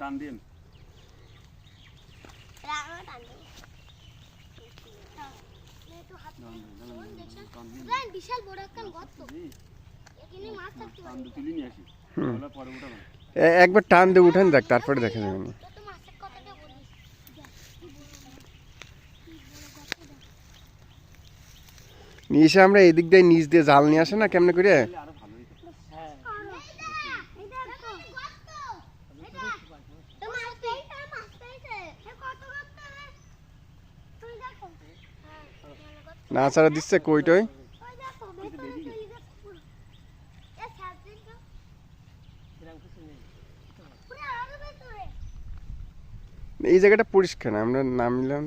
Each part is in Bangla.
টান দিন বিশাল বড় একটা গর্ত এখানে মাছ থাকতে পারে তুলে নিয়ে আসি পরে উঠাবো একবার টান দিয়ে উঠান দেখ তারপরে দেখা যাবে না তো মাছের কথাটা বলিস নিচে আমরা এদিক দিয়ে নিচ দিয়ে জাল নিয়ে আসে না কেমনে করে আরো ভালো হইতো না ছাড়া দিচ্ছে কইটই এই জায়গাটা পরিষ্কার না আমরা নামলাম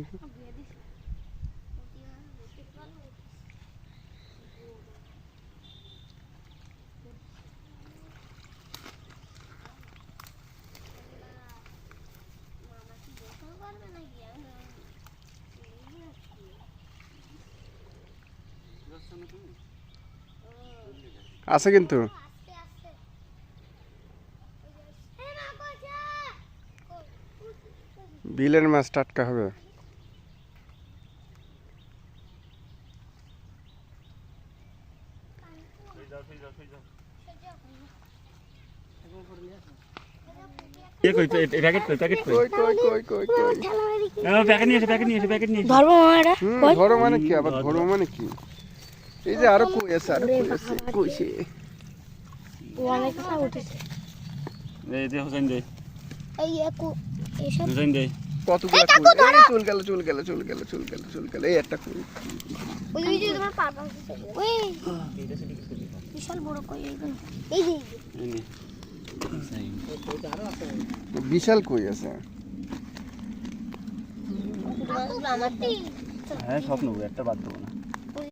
আছে কিন্তু বিলের মাছ টাটকা হবে প্যাকেট কই কই কই কই কই প্যাকেট নিয়ে এসে ধরবো মামারা ধরো মানে কি আবার ধরো মানে কি এই যে আরো কই আছে আরো কই আছে কইছে অনেক কিছু উঠেছে এই দে হোসেন দে এই একু এসব হোসেন দে কতগুলো কই এই চুল গেল এই একটা কই ওই যে তোমার পাপা ওই বিশাল বড় কই এই যে বিশাল কই আছে আমার হ্যাঁ স্বপ্ন একটা বাদ দেবো না